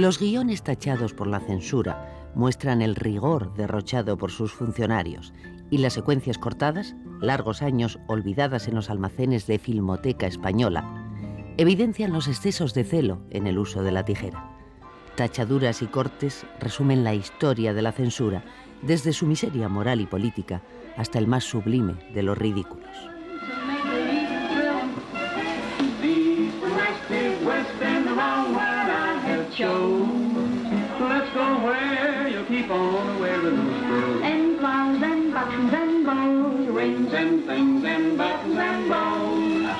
Los guiones tachados por la censura muestran el rigor derrochado por sus funcionarios y las secuencias cortadas, largos años olvidadas en los almacenes de Filmoteca Española, evidencian los excesos de celo en el uso de la tijera. Tachaduras y cortes resumen la historia de la censura, desde su miseria moral y política hasta el más sublime de los ridículos.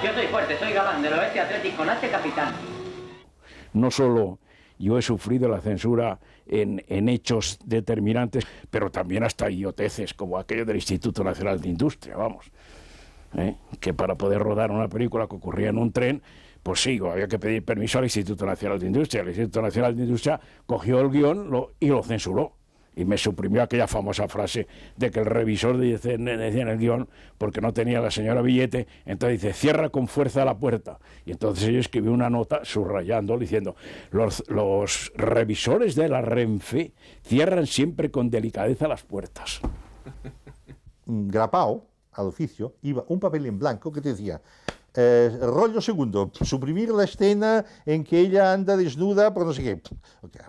Yo soy fuerte, soy galán, del Oeste Atlético, nace capitán. No solo yo he sufrido la censura en hechos determinantes, pero también hasta idioteces, como aquello del Instituto Nacional de Industria, vamos. Que para poder rodar una película que ocurría en un tren, pues sí, había que pedir permiso al Instituto Nacional de Industria. El Instituto Nacional de Industria cogió el guión y lo censuró. Y me suprimió aquella famosa frase de que el revisor decía en el guión, porque no tenía la señora billete, entonces dice, cierra con fuerza la puerta. Y entonces yo escribí una nota subrayando, diciendo, los revisores de la Renfe cierran siempre con delicadeza las puertas. Grapao, al oficio, iba un papel en blanco que decía, rollo segundo, suprimir la escena en que ella anda desnuda por no sé qué.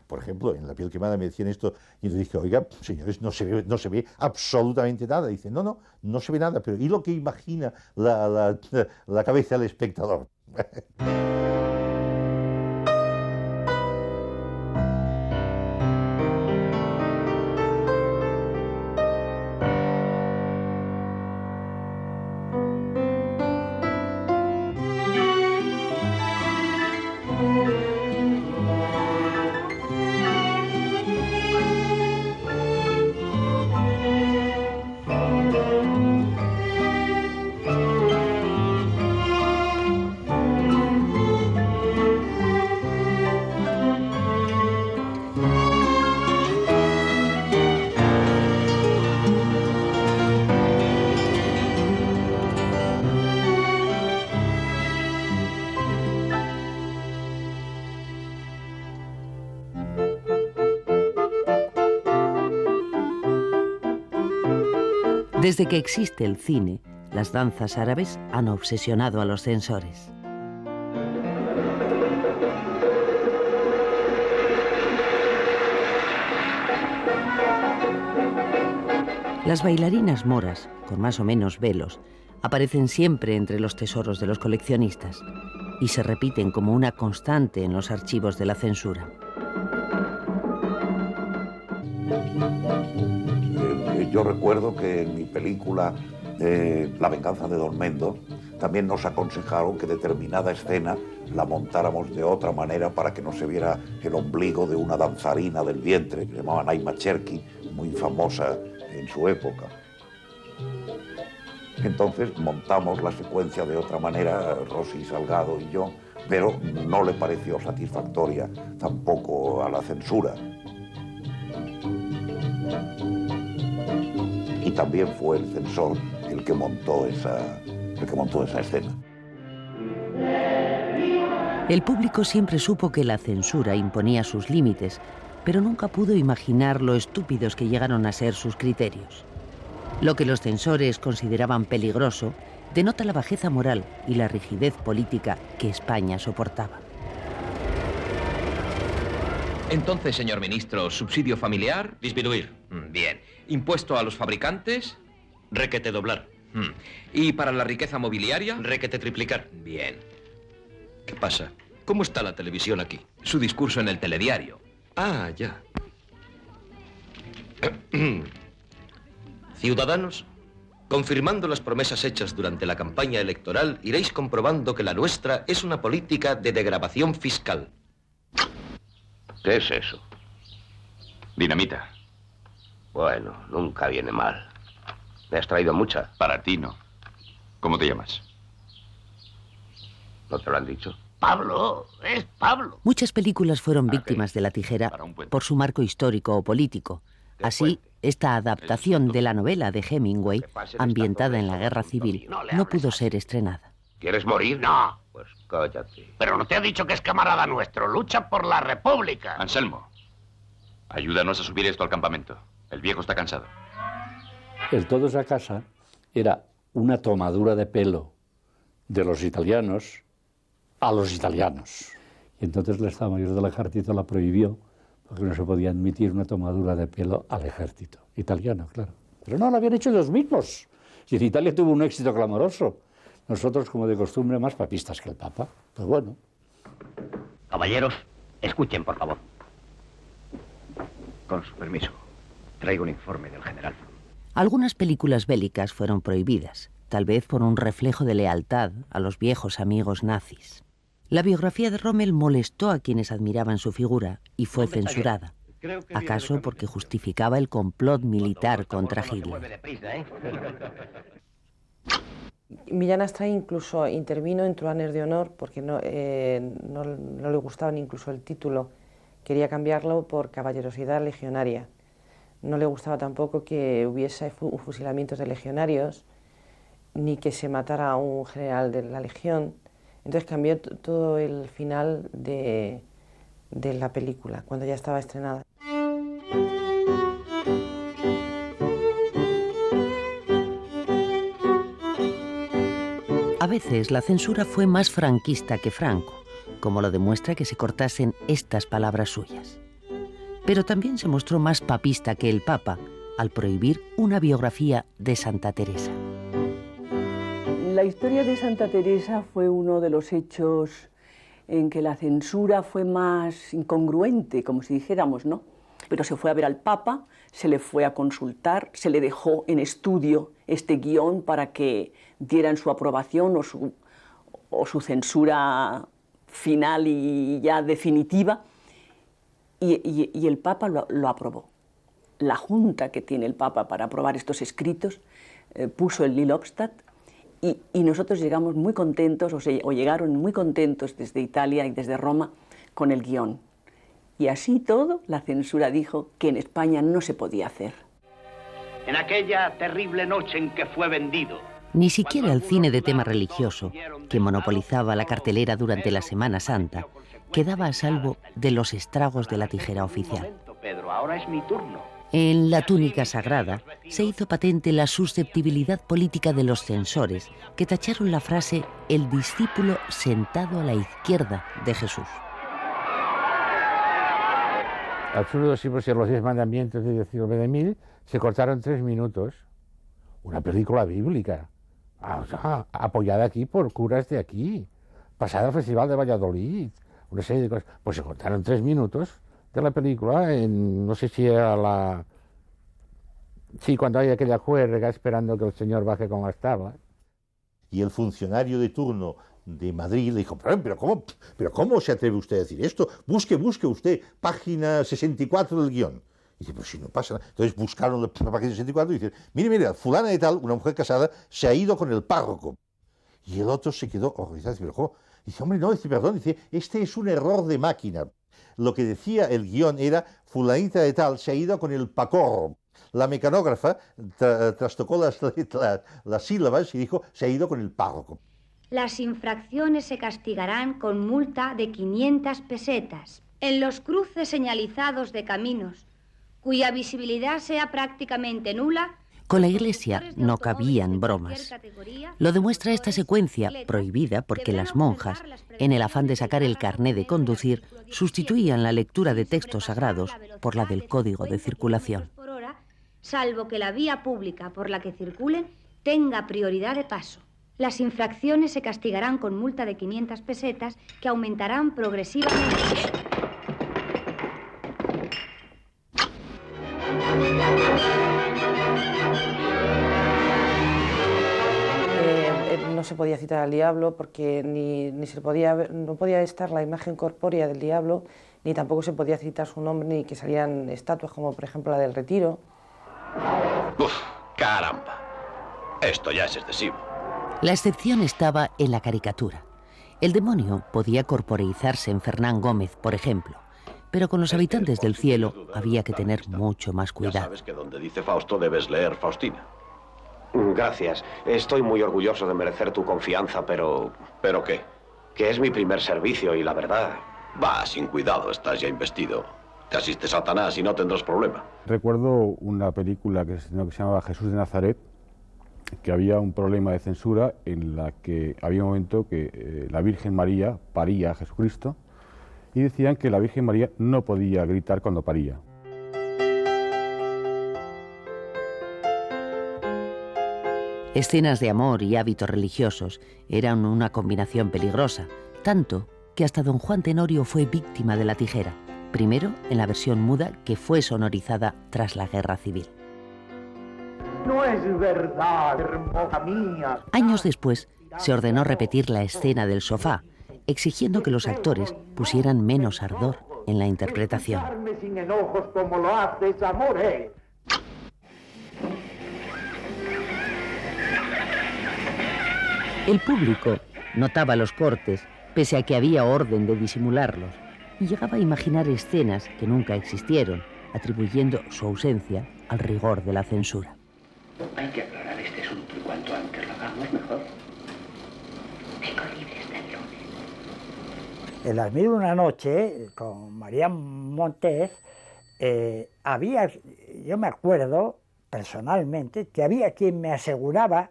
Por ejemplo, en La piel quemada me decían esto y yo dije, oiga, señores, no se ve absolutamente nada. Dice, no se ve nada, pero ¿y lo que imagina la cabeza del espectador? Desde que existe el cine, las danzas árabes han obsesionado a los censores. Las bailarinas moras, con más o menos velos, aparecen siempre entre los tesoros de los coleccionistas y se repiten como una constante en los archivos de la censura. Yo recuerdo que en mi película La venganza de Don Mendo también nos aconsejaron que determinada escena la montáramos de otra manera para que no se viera el ombligo de una danzarina del vientre que se llamaba Naima Cherki, muy famosa en su época. Entonces montamos la secuencia de otra manera, Rosy Salgado y yo, pero no le pareció satisfactoria tampoco a la censura. Y también fue el censor el que montó esa escena. El público siempre supo que la censura imponía sus límites, pero nunca pudo imaginar lo estúpidos que llegaron a ser sus criterios. Lo que los censores consideraban peligroso denota la bajeza moral y la rigidez política que España soportaba. Entonces, señor ministro, ¿subsidio familiar? Disminuir. Bien. ¿Impuesto a los fabricantes? Requete doblar. ¿Y para la riqueza mobiliaria? Requete triplicar. Bien. ¿Qué pasa? ¿Cómo está la televisión aquí? Su discurso en el telediario. Ah, ya. Ciudadanos, confirmando las promesas hechas durante la campaña electoral, iréis comprobando que la nuestra es una política de degradación fiscal. ¿Qué es eso? Dinamita. Bueno, nunca viene mal. ¿Me has traído mucha? Para ti no. ¿Cómo te llamas? ¿No te lo han dicho? Pablo, es Pablo. Muchas películas fueron víctimas de la tijera por su marco histórico o político. Así, esta adaptación de la novela de Hemingway, ambientada en la Guerra Civil, no pudo ser estrenada. ¿Quieres morir? No. Pues Cállate. Pero no te ha dicho que es camarada nuestro. Lucha por la República. Anselmo, ayúdanos a subir esto al campamento. El viejo está cansado. El todos a casa era una tomadura de pelo de los italianos a los italianos. Y entonces el Estado Mayor del Ejército la prohibió porque no se podía admitir una tomadura de pelo al ejército italiano, claro. Pero no, lo habían hecho ellos mismos. Y en Italia tuvo un éxito clamoroso. Nosotros, como de costumbre, más papistas que el Papa. Pues bueno. Caballeros, escuchen, por favor. Con su permiso, traigo un informe del general. Algunas películas bélicas fueron prohibidas, tal vez por un reflejo de lealtad a los viejos amigos nazis. La biografía de Rommel molestó a quienes admiraban su figura y fue censurada. ¿Acaso porque justificaba el complot militar contra Hitler? Millán Astray incluso intervino en Truhanes de Honor porque no le gustaba incluso el título. Quería cambiarlo por Caballerosidad Legionaria. No le gustaba tampoco que hubiese fusilamientos de legionarios ni que se matara a un general de la Legión. Entonces cambió todo el final de la película, cuando ya estaba estrenada. A veces la censura fue más franquista que Franco, como lo demuestra que se cortasen estas palabras suyas. Pero también se mostró más papista que el Papa al prohibir una biografía de Santa Teresa. La historia de Santa Teresa fue uno de los hechos en que la censura fue más incongruente, como si dijéramos, ¿no? Pero se fue a ver al Papa, se le fue a consultar, se le dejó en estudio este guión para que dieran su aprobación o su censura final y ya definitiva, y el Papa lo aprobó. La junta que tiene el Papa para aprobar estos escritos puso el Lil Obstat, y nosotros llegamos muy contentos, o llegaron muy contentos desde Italia y desde Roma con el guión. Y así todo, la censura dijo que en España no se podía hacer. En aquella terrible noche en que fue vendido. Ni siquiera el cine de tema religioso, que monopolizaba la cartelera durante la Semana Santa, quedaba a salvo de los estragos de la tijera oficial. Pedro, ahora es mi turno. En La túnica sagrada se hizo patente la susceptibilidad política de los censores, que tacharon la frase «el discípulo sentado a la izquierda de Jesús». Absurdo, sí, pues los 10 mandamientos de 19.000 se cortaron 3 minutos. Una película bíblica, apoyada aquí por curas de aquí, pasada al Festival de Valladolid, una serie de cosas. Pues se cortaron 3 minutos de la película, no sé si era sí, cuando hay aquella juerga esperando que el señor baje con las tablas. Y el funcionario de turno de Madrid le dijo, pero ¿cómo se atreve usted a decir esto? Busque usted página 64 del guión. Y dice, pues si no pasa nada. Entonces buscaron la página 64 y dicen, mire, fulana de tal, una mujer casada, se ha ido con el párroco. Y el otro se quedó horrorizado. Dice, pero ¿cómo? Dice, hombre, no, perdón, dice, este es un error de máquina. Lo que decía el guión era, fulanita de tal se ha ido con el pacorro. La mecanógrafa trastocó las sílabas y dijo, se ha ido con el párroco. Las infracciones se castigarán con multa de 500 pesetas. En los cruces señalizados de caminos, cuya visibilidad sea prácticamente nula. Con la Iglesia no cabían bromas. Lo demuestra esta secuencia, prohibida porque las monjas, en el afán de sacar el carné de conducir, sustituían la lectura de textos sagrados por la del código de circulación. Salvo que la vía pública por la que circulen tenga prioridad de paso. Las infracciones se castigarán con multa de 500 pesetas que aumentarán progresivamente. No se podía citar al diablo porque ni se podía ver, no podía estar la imagen corpórea del diablo, ni tampoco se podía citar su nombre, ni que salían estatuas como por ejemplo la del Retiro. ¡Uf! ¡Caramba! Esto ya es excesivo. La excepción estaba en la caricatura. El demonio podía corporeizarse en Fernán Gómez, por ejemplo, pero con los habitantes del cielo había que tener mucho más cuidado. Ya sabes que donde dice Fausto debes leer Faustina. Gracias. Estoy muy orgulloso de merecer tu confianza, pero... ¿Pero qué? Que es mi primer servicio y la verdad... Va, sin cuidado, estás ya investido. Te asiste Satanás y no tendrás problema. Recuerdo una película que se llamaba Jesús de Nazaret, que había un problema de censura en la que había un momento que la Virgen María paría a Jesucristo y decían que la Virgen María no podía gritar cuando paría. Escenas de amor y hábitos religiosos eran una combinación peligrosa, tanto que hasta don Juan Tenorio fue víctima de la tijera, primero en la versión muda que fue sonorizada tras la Guerra Civil. No es verdad, hermosa mía. Años después, se ordenó repetir la escena del sofá, exigiendo que los actores pusieran menos ardor en la interpretación. Sin enojos como lo haces, amore. El público notaba los cortes, pese a que había orden de disimularlos, y llegaba a imaginar escenas que nunca existieron, atribuyendo su ausencia al rigor de la censura. Hay que aclarar este asunto y cuanto antes lo hagamos mejor. Tengo libre hasta el lunes. En Las 1001 noche, con María Montés, yo me acuerdo personalmente que había quien me aseguraba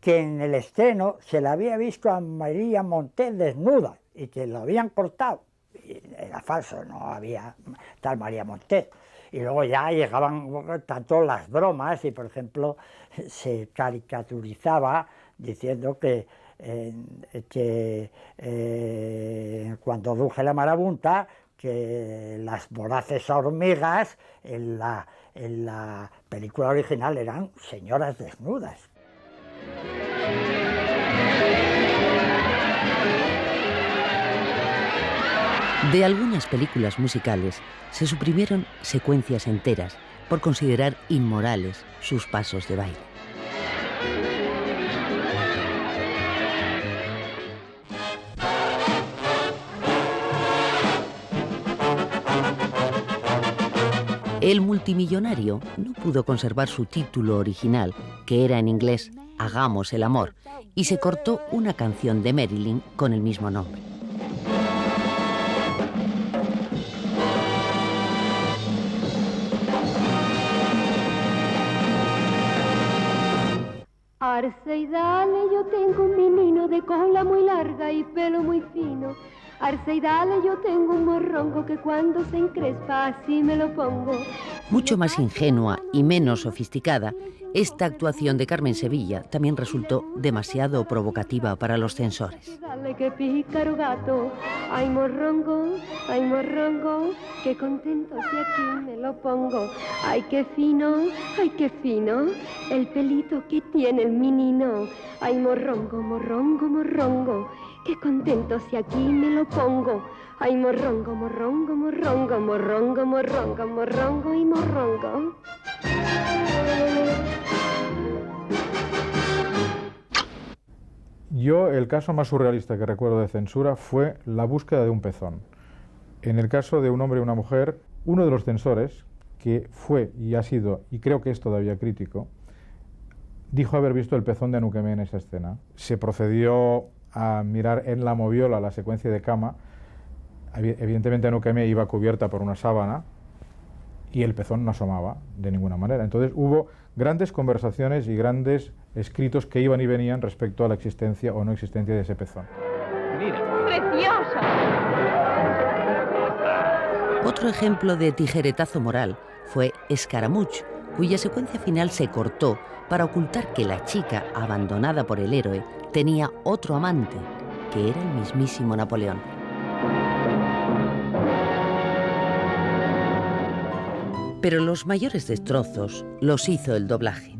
que en el estreno se la había visto a María Montés desnuda y que lo habían cortado. Y era falso, no había tal María Montés. Y luego ya llegaban tanto las bromas y, por ejemplo, se caricaturizaba diciendo que cuando Duje la marabunta, que las voraces hormigas en la película original eran señoras desnudas. De algunas películas musicales se suprimieron secuencias enteras por considerar inmorales sus pasos de baile. El multimillonario no pudo conservar su título original, que era en inglés Hagamos el amor, y se cortó una canción de Marilyn con el mismo nombre. Arce y dale, yo tengo un menino de cola muy larga y pelo muy fino. Arce y dale, yo tengo un morrongo que cuando se encrespa así me lo pongo. Mucho más ingenua y menos sofisticada, esta actuación de Carmen Sevilla también resultó demasiado provocativa para los censores. Dale que pícaro gato, ay morrongo, qué contento si aquí me lo pongo. Ay qué fino, el pelito que tiene el menino. Ay morrongo, qué contento si aquí me lo pongo. Ay morrongo y morrongo. Yo, el caso más surrealista que recuerdo de censura fue La búsqueda de un pezón. En el caso de Un hombre y una mujer, uno de los censores, que fue y ha sido, y creo que es todavía crítico, dijo haber visto el pezón de Anuquemé en esa escena. Se procedió a mirar en la moviola la secuencia de cama. Evidentemente Anuquemé iba cubierta por una sábana y el pezón no asomaba de ninguna manera. Entonces hubo grandes conversaciones y grandes escritos que iban y venían respecto a la existencia o no existencia de ese pezón. ¡Precioso! Otro ejemplo de tijeretazo moral fue Escaramuch, cuya secuencia final se cortó para ocultar que la chica, abandonada por el héroe, tenía otro amante, que era el mismísimo Napoleón. Pero los mayores destrozos los hizo el doblaje.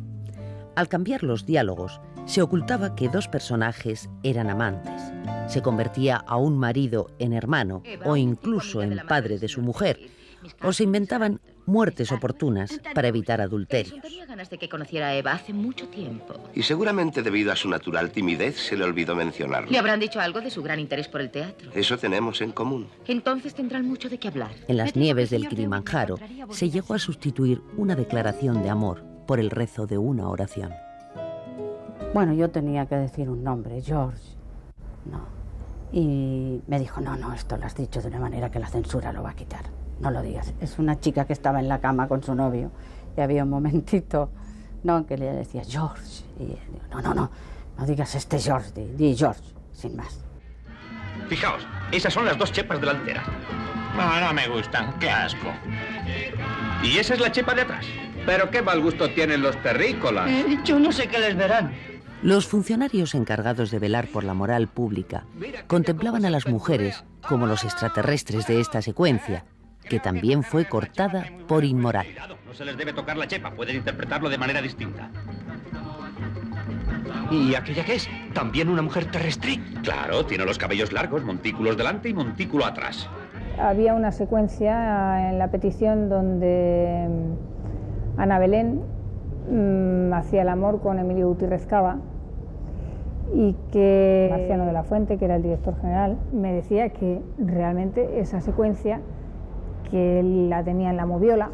Al cambiar los diálogos, se ocultaba que dos personajes eran amantes. Se convertía a un marido en hermano o incluso en padre de su mujer, o se inventaban muertes oportunas para evitar adulterios. Tenía ganas de que conociera a Eva hace mucho tiempo. Y seguramente debido a su natural timidez se le olvidó mencionarlo. Le habrán dicho algo de su gran interés por el teatro. Eso tenemos en común. Entonces tendrán mucho de qué hablar. En las nieves del Kilimanjaro se llegó a sustituir una declaración de amor por el rezo de una oración. Bueno, yo tenía que decir un nombre, George. No. Y me dijo, no, esto lo has dicho de una manera que la censura lo va a quitar. No lo digas. Es una chica que estaba en la cama con su novio y había un momentito, ¿no?, que le decía George. Y él dijo, no digas George, di George, sin más. Fijaos, esas son las 2 chepas delanteras. No me gustan, qué asco. Y esa es la chepa de atrás. Pero qué mal gusto tienen los terrícolas. Yo no sé qué les verán. Los funcionarios encargados de velar por la moral pública contemplaban a las mujeres como los extraterrestres de esta secuencia, que también fue cortada por inmoral. No se les debe tocar la chepa, pueden interpretarlo de manera distinta. ¿Y aquella qué es? ¿También una mujer terrestre? Claro, tiene los cabellos largos, montículos delante y montículo atrás. Había una secuencia en la petición donde Ana Belén hacía el amor con Emilio Gutiérrez Cava, y que Marciano de la Fuente, que era el director general, me decía que realmente esa secuencia, que él la tenía en la moviola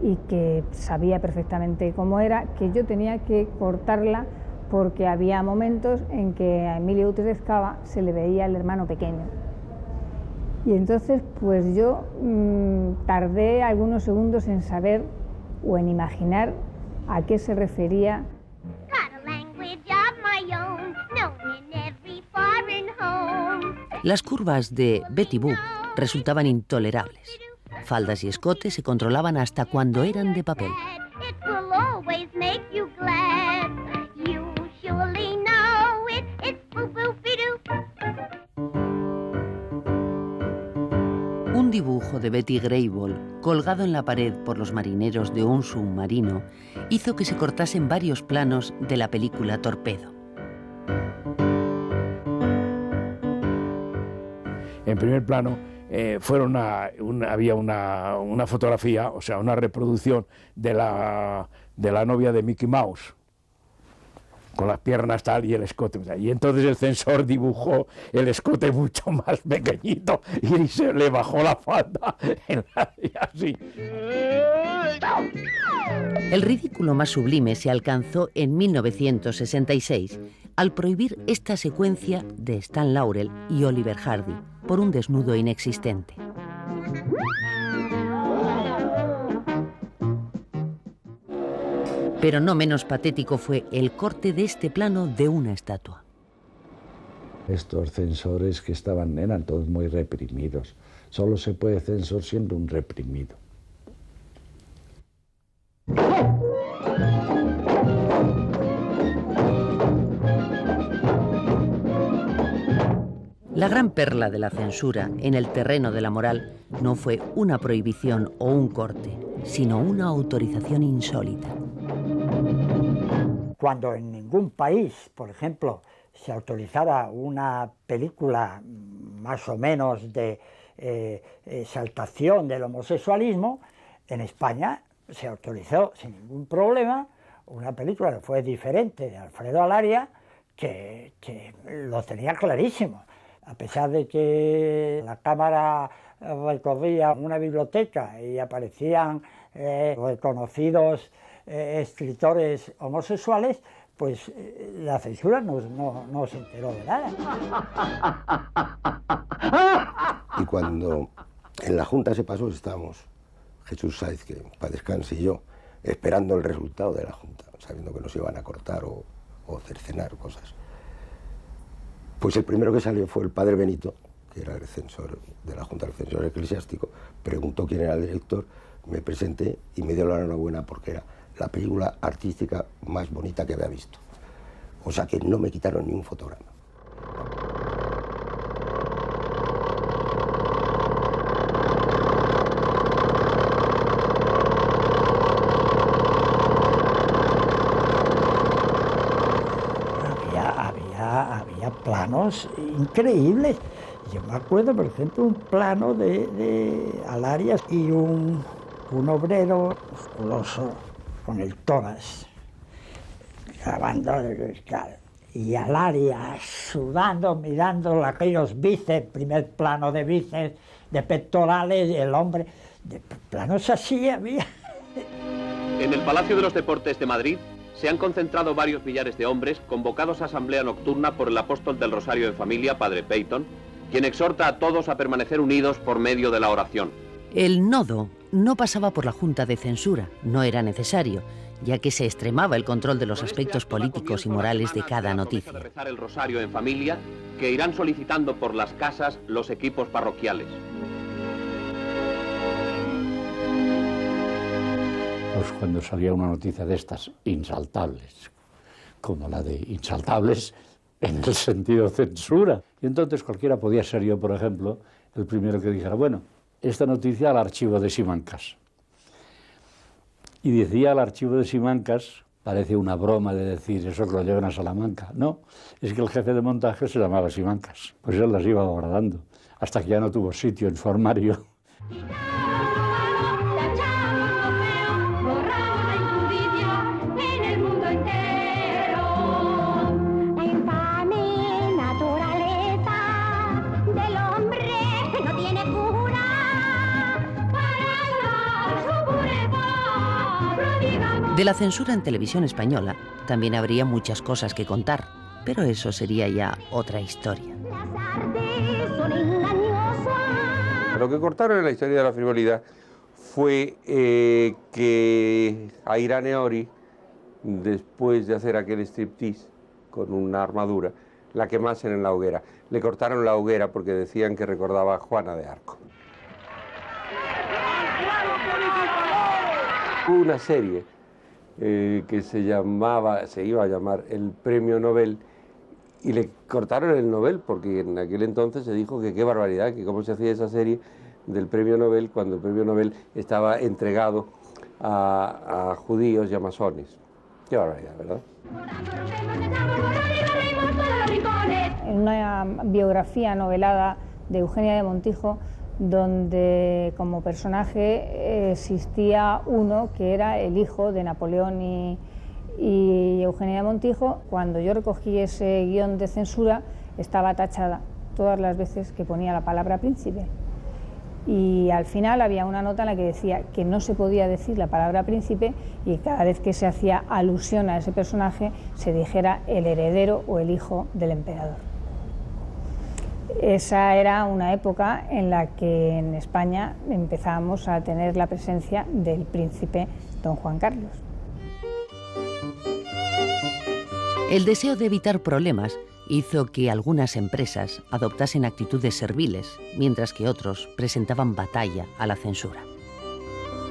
y que sabía perfectamente cómo era, que yo tenía que cortarla porque había momentos en que a Emilio Gutiérrez Cava se le veía el hermano pequeño. Y entonces pues yo tardé algunos segundos en saber o en imaginar a qué se refería. Las curvas de Betty Boop resultaban intolerables. Faldas y escotes se controlaban hasta cuando eran de papel. Un dibujo de Betty Grable, colgado en la pared por los marineros de un submarino, hizo que se cortasen varios planos de la película Torpedo. En primer plano había una fotografía, o sea, una reproducción de la novia de Mickey Mouse, con las piernas tal y el escote. Y entonces el censor dibujó el escote mucho más pequeñito y se le bajó la falda y así. El ridículo más sublime se alcanzó en 1966 al prohibir esta secuencia de Stan Laurel y Oliver Hardy por un desnudo inexistente. Pero no menos patético fue el corte de este plano de una estatua. Estos censores que eran todos muy reprimidos. Solo se puede censurar siendo un reprimido. La gran perla de la censura en el terreno de la moral no fue una prohibición o un corte, sino una autorización insólita. Cuando en ningún país, por ejemplo, se autorizaba una película más o menos de exaltación del homosexualismo, en España se autorizó sin ningún problema una película que fue diferente, de Alfredo Alaria, que lo tenía clarísimo. A pesar de que la cámara recorría una biblioteca y aparecían reconocidos escritores homosexuales, pues la censura no se enteró de nada. Y cuando en la Junta se pasó, estábamos Jesús Sáez, que para descanse, y yo, esperando el resultado de la Junta, sabiendo que nos iban a cortar o cercenar cosas. Pues el primero que salió fue el padre Benito, que era el censor de la Junta, el censor eclesiástico, preguntó quién era el director, me presenté y me dio la enhorabuena porque era la película artística más bonita que había visto. O sea que no me quitaron ni un fotograma. Había planos increíbles. Yo me acuerdo, por ejemplo, un plano de Alaria y un obrero musculoso con el tórax grabando y Alaria sudando, mirando aquellos bíceps, primer plano de bíceps, de pectorales, el hombre, de planos así había. En el Palacio de los Deportes de Madrid se han concentrado varios millares de hombres convocados a asamblea nocturna por el apóstol del Rosario en Familia, Padre Peyton, quien exhorta a todos a permanecer unidos por medio de la oración. El nodo no pasaba por la Junta de Censura, no era necesario, ya que se extremaba el control de los aspectos políticos y morales de cada noticia. De rezar el rosario en familia, que irán solicitando por las casas los equipos parroquiales. Pues cuando salía una noticia de estas insaltables, como la de insaltables en el sentido censura. Y entonces cualquiera podía ser yo, por ejemplo, el primero que dijera, bueno, esta noticia al archivo de Simancas. Y decía al archivo de Simancas, parece una broma de decir eso que lo llevan a Salamanca. No, es que el jefe de montaje se llamaba Simancas, pues él las iba guardando, hasta que ya no tuvo sitio en su armario. De la censura en televisión española también habría muchas cosas que contar, pero eso sería ya otra historia. Lo que cortaron en la historia de la frivolidad fue que a Irene Ori, después de hacer aquel striptease con una armadura, la quemasen en la hoguera. Le cortaron la hoguera porque decían que recordaba a Juana de Arco. Hubo una serie que se iba a llamar el Premio Nobel, y le cortaron el Nobel porque en aquel entonces se dijo que qué barbaridad, que cómo se hacía esa serie del Premio Nobel cuando el Premio Nobel estaba entregado a judíos y a masones. Qué barbaridad, ¿verdad? En una biografía novelada de Eugenia de Montijo, donde como personaje existía uno que era el hijo de Napoleón y Eugenia de Montijo. Cuando yo recogí ese guión de censura, estaba tachada todas las veces que ponía la palabra príncipe. Y al final había una nota en la que decía que no se podía decir la palabra príncipe y cada vez que se hacía alusión a ese personaje se dijera el heredero o el hijo del emperador. Esa era una época en la que en España empezábamos a tener la presencia del príncipe don Juan Carlos. El deseo de evitar problemas hizo que algunas empresas adoptasen actitudes serviles, mientras que otros presentaban batalla a la censura.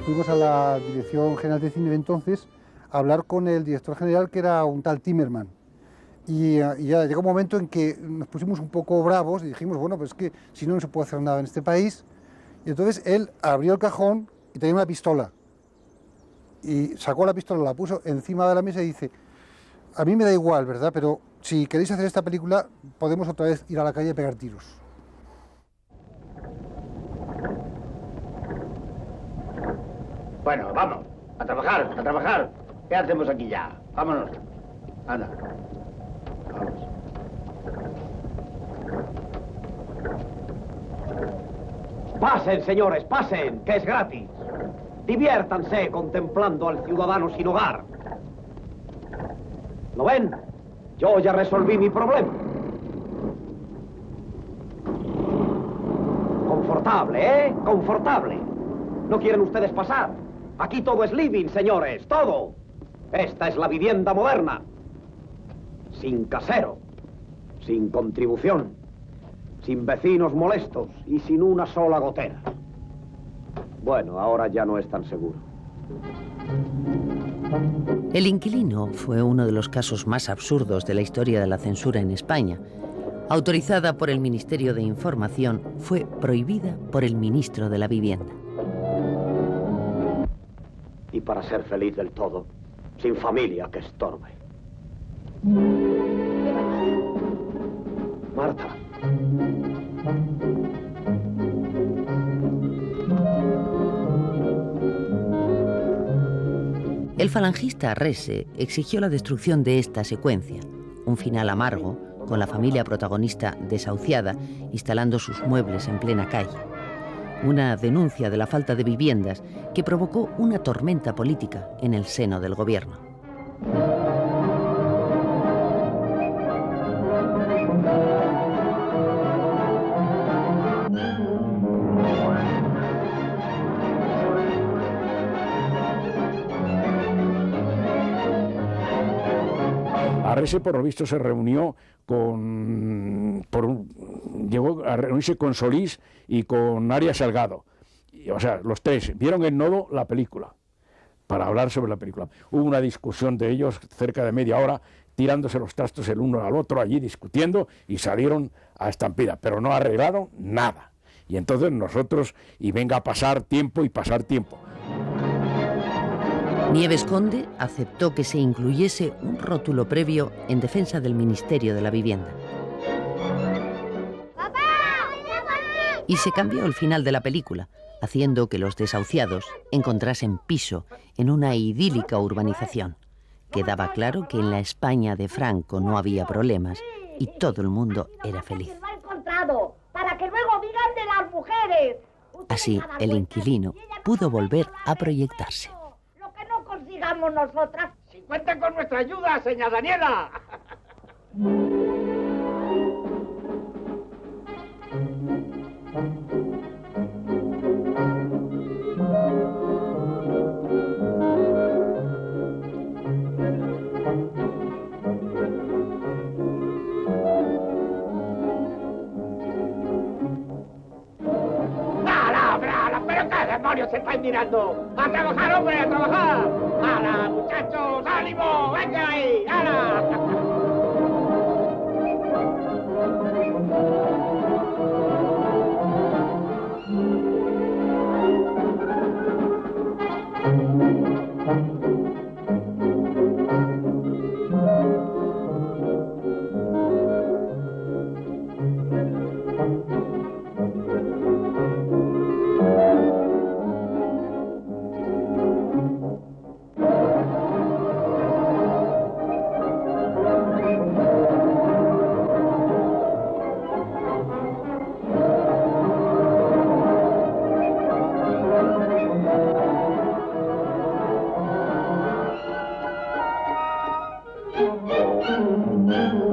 Fuimos a la Dirección General de Cine de entonces a hablar con el director general, que era un tal Timmerman. Y ya llegó un momento en que nos pusimos un poco bravos y dijimos, bueno, pues es que si no, no se puede hacer nada en este país. Y entonces él abrió el cajón y tenía una pistola. Y sacó la pistola, la puso encima de la mesa y dice, a mí me da igual, ¿verdad? Pero si queréis hacer esta película, podemos otra vez ir a la calle a pegar tiros. Bueno, vamos, a trabajar, a trabajar. ¿Qué hacemos aquí ya? Vámonos. Anda. Vamos. Pasen, señores, pasen, que es gratis. Diviértanse contemplando al ciudadano sin hogar. ¿Lo ven? Yo ya resolví mi problema. Confortable, ¿eh? Confortable. ¿No quieren ustedes pasar? Aquí todo es living, señores, todo. Esta es la vivienda moderna. Sin casero, sin contribución, sin vecinos molestos y sin una sola gotera. Bueno, ahora ya no es tan seguro. El inquilino fue uno de los casos más absurdos de la historia de la censura en España. Autorizada por el Ministerio de Información, fue prohibida por el ministro de la Vivienda. Y para ser feliz del todo, sin familia que estorbe. Marta. El falangista Rese exigió la destrucción de esta secuencia, un final amargo, con la familia protagonista desahuciada, instalando sus muebles en plena calle. Una denuncia de la falta de viviendas que provocó una tormenta política en el seno del gobierno. Arrese, por lo visto, se reunió llegó a reunirse con Solís y con Arias Salgado. O sea, los tres vieron en Nodo la película, para hablar sobre la película. Hubo una discusión de ellos cerca de media hora, tirándose los trastos el uno al otro, allí discutiendo, y salieron a estampida, pero no arreglaron nada. Y entonces nosotros, y venga a pasar tiempo y pasar tiempo. Nieves Conde aceptó que se incluyese un rótulo previo en defensa del Ministerio de la Vivienda. Y se cambió el final de la película, haciendo que los desahuciados encontrasen piso en una idílica urbanización. Quedaba claro que en la España de Franco no había problemas y todo el mundo era feliz. Para que luego digan de las mujeres. Así, el inquilino pudo volver a proyectarse. Lo que no consigamos nosotras. Si cuentan con nuestra ayuda, señora Daniela. ¿Pero qué demonios se estáis mirando? ¡A trabajar, hombre, a trabajar! ¡Hala, muchachos, ánimo! ¡Venga ahí! ¡Hala! Thank you.